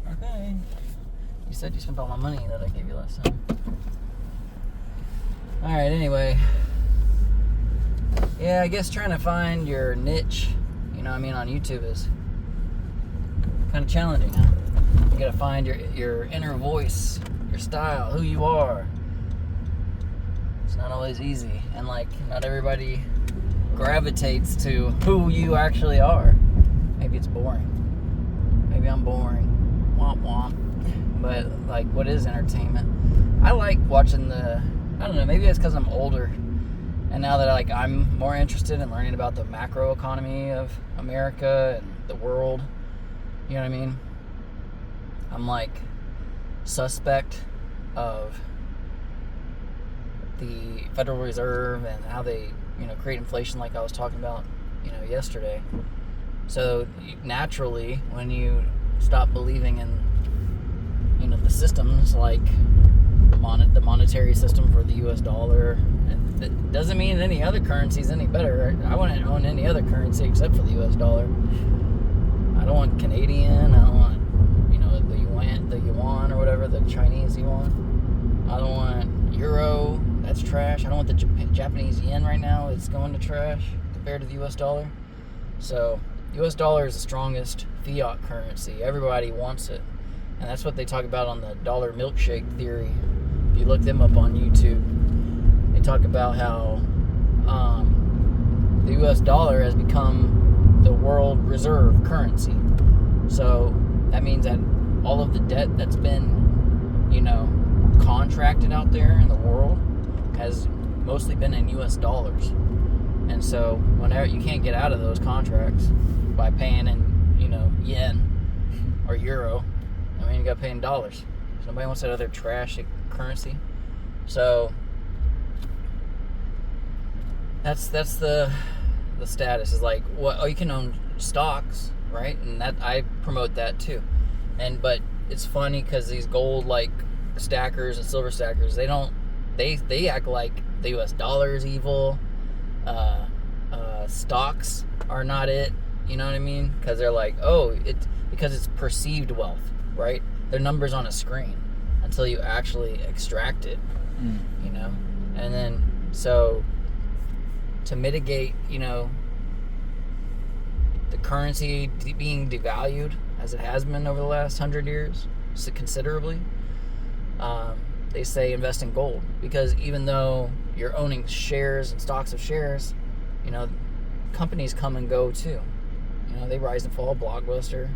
Okay. You said you spent all my money that I gave you last time. Alright, anyway. Yeah, I guess trying to find your niche, you know what I mean, on YouTube is kind of challenging, huh? You gotta find your inner voice, your style, who you are. It's not always easy. And, like, not everybody gravitates to who you actually are. Maybe it's boring. Maybe I'm boring. Womp womp. But, like, what is entertainment? I like watching I don't know, maybe it's because I'm older. And now that, like, I'm more interested in learning about the macro economy of America and the world, you know what I mean? I'm, like, suspect of the Federal Reserve and how they, you know, create inflation like I was talking about, you know, yesterday. So naturally, when you stop believing in, you know, the systems like the monetary system for the U.S. dollar, and that doesn't mean any other currency is any better. I wouldn't own any other currency except for the U.S. dollar. I don't want Canadian. I don't want, you know, the yuan or whatever, the Chinese yuan. I don't want euro. That's trash. I don't want the Japanese yen right now. It's going to trash compared to the U.S. dollar. So, U.S. dollar is the strongest fiat currency. Everybody wants it. And that's what they talk about on the dollar milkshake theory. If you look them up on YouTube, they talk about how the U.S. dollar has become the world reserve currency. So, that means that all of the debt that's been, you know, contracted out there in the world has mostly been in U.S. dollars. And so whenever you can't get out of those contracts by paying in, you know, yen or euro, I mean, you got to pay in dollars. So nobody wants that other trash currency. So that's the status is like, what? Oh, you can own stocks, right? And that I promote that too. But it's funny because these gold like stackers and silver stackers, they act like the U.S. dollar is evil. Stocks are not it. You know what I mean? Because they're like, because it's perceived wealth, right? They're numbers on a screen until you actually extract it. You know, and then so to mitigate, you know, the currency being devalued as it has been over the last 100 years, considerably. They say invest in gold, because even though you're owning shares and stocks of shares, you know, companies come and go too. You know, they rise and fall. Blockbuster,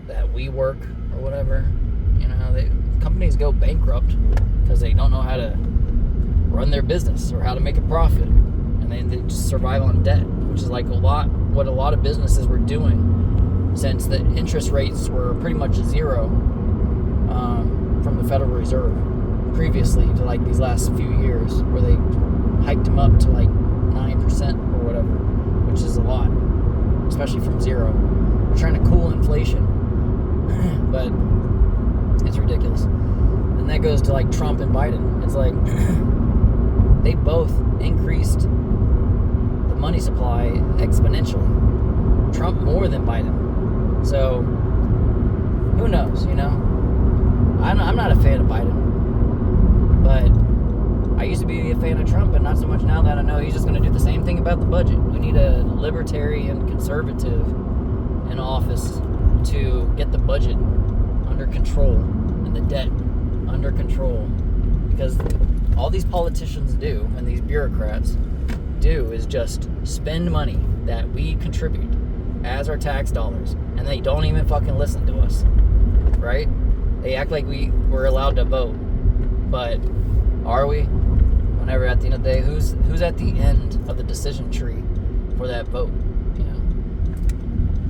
that WeWork or whatever. You know, companies go bankrupt because they don't know how to run their business or how to make a profit, and they just survive on debt, which is like what a lot of businesses were doing since the interest rates were pretty much zero. From the Federal Reserve previously to like these last few years, where they hiked them up to like 9% or whatever, which is a lot, especially from zero. They're trying to cool inflation, but it's ridiculous. And that goes to like Trump and Biden. It's like they both increased the money supply exponentially. Trump more than Biden. So who knows, you know? I'm not a fan of Biden, but I used to be a fan of Trump, but not so much now that I know he's just going to do the same thing about the budget. We need a libertarian conservative in office to get the budget under control and the debt under control, because all these politicians do and these bureaucrats do is just spend money that we contribute as our tax dollars, and they don't even fucking listen to us, right? They act like we're allowed to vote, but are we? Whenever at the end of the day, who's at the end of the decision tree for that vote? You know,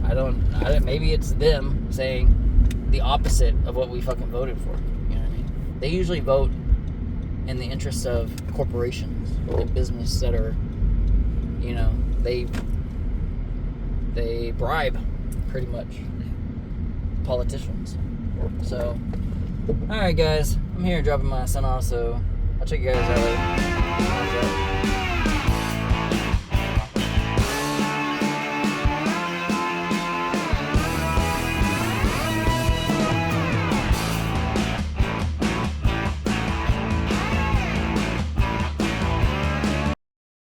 I don't. Maybe it's them saying the opposite of what we fucking voted for. You know what I mean? They usually vote in the interests of corporations or business that are, you know, they bribe pretty much politicians. So, alright guys, I'm here dropping my son off, so I'll check you guys out later.